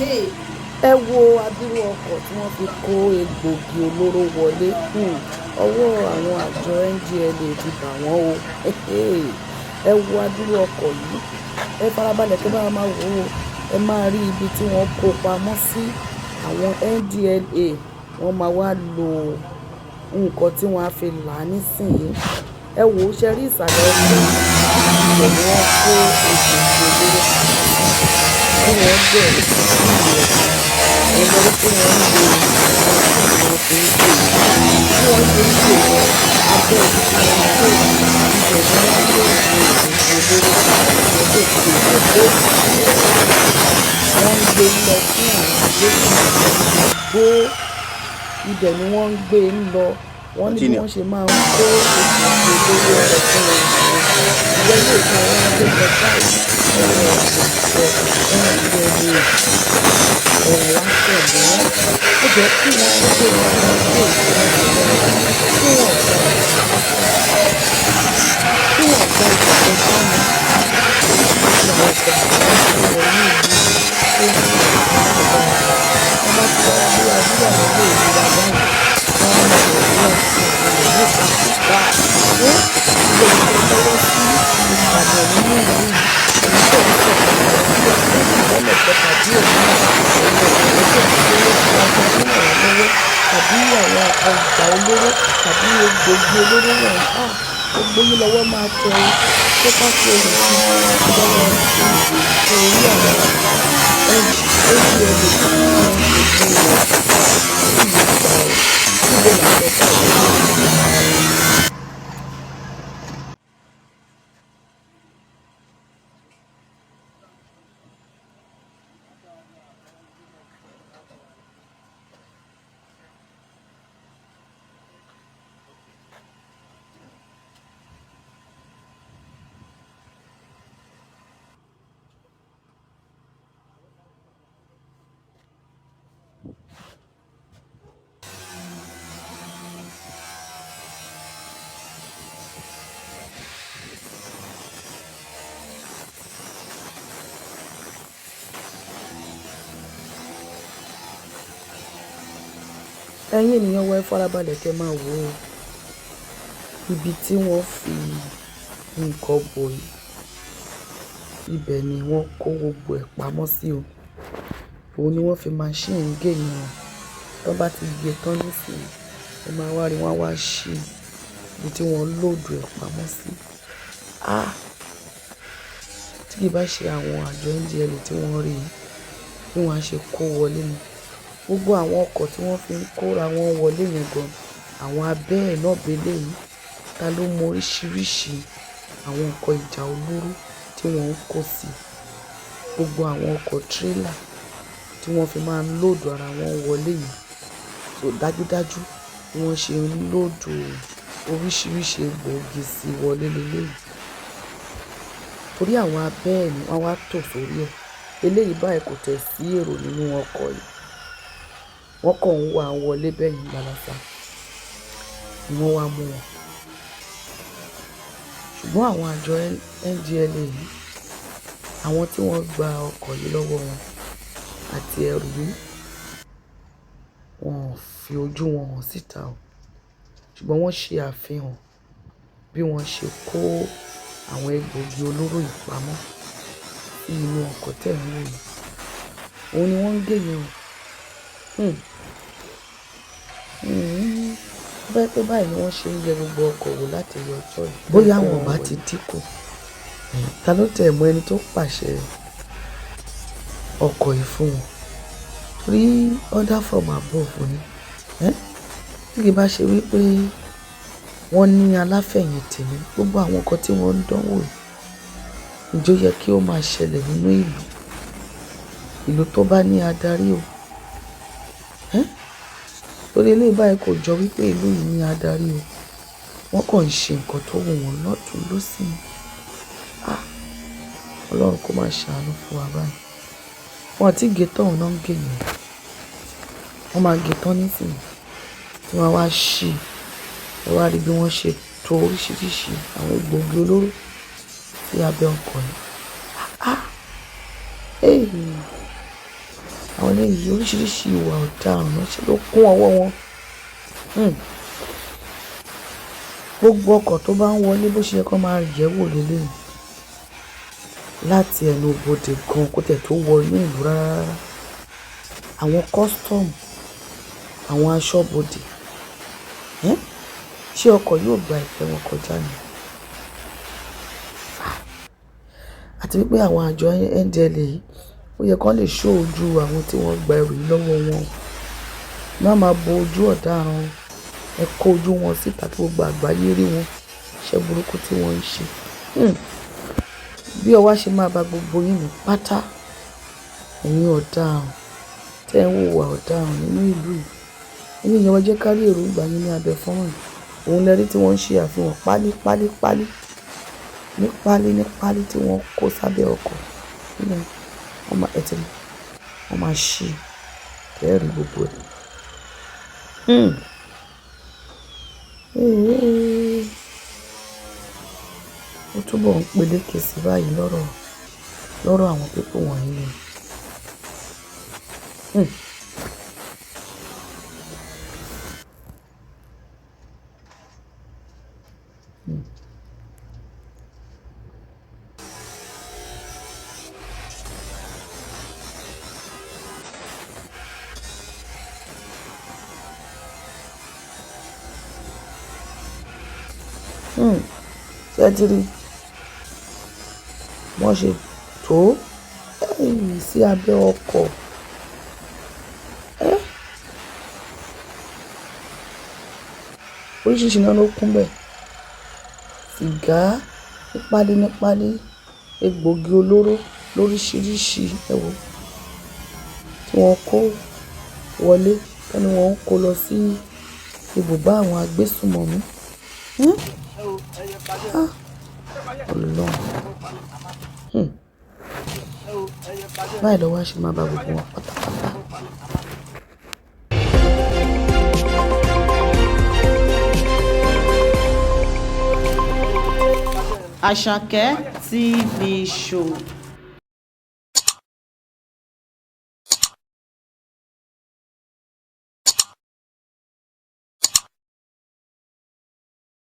ẹ wo adúrú ọkọ̀ tí wọ́n fi kó egbògi olóró wọlé. Ọwọ́ àwọn àjọ NDLEA ti bà wọ́n o. Ẹ wo adúrú ọkọ̀ yìí, ẹ farabalẹ̀ kí ẹ bá máa wò ó, ẹ máa rí ibi tí wọ́n kó pamọ́ sí. Àwọn NDLEA wọ́n máa wá lo nǹkan tí wọ́n á fi là á nísìnyí. Ẹ wò ó, ṣe rí ìsàlẹ̀ ọkọ̀ ibẹ̀ ni wọ́n kó egbògi olóró tí wọ́n bẹ̀rẹ̀ sí ilẹ̀. Ẹ lọ rí pé wọ́n ń lo àwọn tí wọ́n fi ń gbé bí wọ́n ṣe ń gbé lọ abẹ́ ibi tí wọ́n ń gbé ibẹ̀ ni wọ́n gbé egbògi olóró wọ́n lè fi ìwọ́dé. Wọ́n ń gbé lọ fún àwọn agbésùmọ̀ gbó. Ibẹ̀ ni wọ́n ń gbé lọ. Wọ́n ní bí wọ́n ṣe máa ń kó egbògi olóró lọ fún wọn. Ìjẹ́ ilé ìta wọn gbé lọ báyìí. Ọwọ́ àjọ NDLEA wá tẹ̀lé. Ó jẹ́ kí wọ́n gbé wọn lọ sí ìjọba kí wọ́n gba ìjọba sọ́nà. Tí wọ́n bá ti wọ ní ìlú tó ń bá ti wá bí àdúrà nílé ìlera báyìí, wọ́n á máa gbàdúrà sí àwọn ènìyàn nípa ìgbà ilé ìfowópamọ́ sí ìpàdé nínú ìlú yìí. Èyí tó ń sọ̀rọ̀ ìmọ́lẹ̀ tàbí òmíràn tàbí àwọn ọjà olóró tàbí egbògi olóró wọ̀nyí. Gbogbo yín lọ́wọ́ máa tẹ o. Ṣé ká fi olùsí lọ́wọ́ sí orí àwọn NDLEA tí wọ́n ń ṣe bí wọn sí ìgbà o. Síbẹ̀ làjọ báyìí. Ẹ̀yin ènìyàn wa, ẹ farabalẹ̀ kẹ́ máa wò ó. Ibi tí wọ́n fi nǹkan bò yìí, ibẹ̀ ni wọ́n kó gbogbo ẹ̀ pamọ́ sí o. Òun ni wọ́n fi machine gé yẹn. Tó bá ti gé tán nísìnyí, ẹ máa wá rí wọ́n wá ṣí ibi tí wọ́n lòdù ẹ̀ pamọ́ sí. Tí kì bá ṣe àwọn àjọ NDLEA tí wọ́n rí bí wọ́n á ṣe kó wọlé ni. Gbogbo àwọn ọkọ̀ tí wọ́n fi ń kóra wọn wọlé yẹn gan, àwọn abẹ́ ẹ̀ náà belé yìí. Ta ló mọ oríṣiríṣi àwọn nǹkan ìjà olóró tí wọ́n ń kó sí. Gbogbo àwọn ọkọ̀ trailer tí wọ́n fi máa ń lòdù ara wọn wọlé yìí. So dájúdájú bí wọ́n ṣe ń lòdù oríṣiríṣi egbògi sí wọlé lélẹ́yìí. Torí àwọn abẹ́ ẹ̀ ni wọ́n wá tò sórí ẹ̀. Eléyìí báyìí kò tẹ̀ sí èrò nínú ọkọ̀ yìí. Wọ́n kàn ń wá wọlé bẹ́yìn gbalasa ni wọ́n wá mú wọn. Ṣùgbọ́n àwọn àjọ NDLEA yìí, àwọn tí wọ́n gba ọkọ̀ yìí lọ́wọ́ wọn àti ẹrù yìí, wọn ò fi ojú wọn hàn síta o. Ṣùgbọ́n wọ́n ṣe àfihàn bí wọ́n ṣe kó àwọn egbògi olóró yìí pamọ́ sí inú ọkọ̀ tẹ̀ ń wò yìí. Òun ni wọ́n ń gé yẹn o. Bẹ́ẹ̀ pé báyìí ni wọ́n ṣe ń yẹ gbogbo ọkọ̀ wò láti yọ ọjọ́ yìí. Bóyá àwọn bá ti dínkù. Ta ló tẹ̀ mọ́ ẹni tó pàṣẹ ọkọ̀ yìí fún wọn? Torí order from above ni. Tí kì bá ṣe wípé wọ́n ní aláfẹ̀yìntì ní gbogbo àwọn nǹkan tí wọ́n ń dánwò yìí. Ǹjẹ́ ó yẹ kí ó máa ṣẹlẹ̀ nínú ìlú tó bá ní adarí o? Torí eléyìí báyìí kò jọ wípé ìlú yìí ní adarí o. Wọ́n kàn ń ṣe nǹkan tó wù wọ́n lọ́tùn lósì. Ọlọ́run kó máa ṣàánú fún wa báyìí. Wọ́n àti gé tán òun náà ń gé yẹn. Wọ́n máa gé tán nísìnyí tí wọ́n wá ṣí. Ẹ wá rí bí wọ́n ṣe to oríṣiríṣi àwọn egbògi olóró sí abẹ́ ọkọ̀ yìí. àwọn eléyìí oríṣiríṣi ìwà ọ̀daràn náà ṣe ló kún ọwọ́ wọn. Gbogbo ọkọ̀ tó bá ń wọlé bó ṣe yẹ kó máa yẹ̀ wò lélẹ́yìí láti ẹnu bodè gan kó tẹ̀ tó wọ inú ìlú rárá. Àwọn custom, àwọn aṣọ́bodè, ṣé ọkọ̀ yóò gba ìfẹ́ wọn kọjá ni? Àti wípé àwọn àjọ NDLEA yìí ó yẹ kán lè ṣọ́ ojú àwọn tí wọ́n gba ẹrù yìí lọ́wọ́ wọn. Má máa bo ojú ọ̀daràn, ẹ kó ojú wọn síta kí gbogbo àgbáyé rí wọn, iṣẹ́ burúkú tí wọ́n ń ṣe. Bí ọwọ́ ṣe máa ba gbogbo yín ní pátá, ẹ̀yin ọ̀daràn tẹ́ ń hùwà ọ̀daràn nínú ìlú yìí. Ẹ̀yin èèyàn wá jẹ́ ká rí èròǹgbà yín ní abẹ́ fọ́nrán yìí. Òun lẹ rí tí wọ́n ń ṣe àfihàn pálí tí wọ́n kó sábẹ́ ọkọ̀. Wọ́n máa ṣí kẹ́rì gbogbo ẹ̀. Ó túbọ̀ ń peléke sí báyìí lọ́rọ̀ àwọn pípọ̀ wọ̀nyí ni. Ṣé ẹ ti rí wọ́n ṣe tó sí abẹ́ ọkọ̀? Oríṣiríṣi náà ló kún bẹ́ẹ̀. Sìgá nípálí, egbògi olóró lóríṣiríṣi ẹ̀wọ̀ tí wọ́n kó wọlé ẹni wọ́n ń kó lọ sí ibùbá àwọn agbésùmọ̀mí. Ọlọ́run. Báyìí lọ́wọ́ ṣe máa bá gbogbo wọn pátápátá. Àṣàkẹ́ TV show.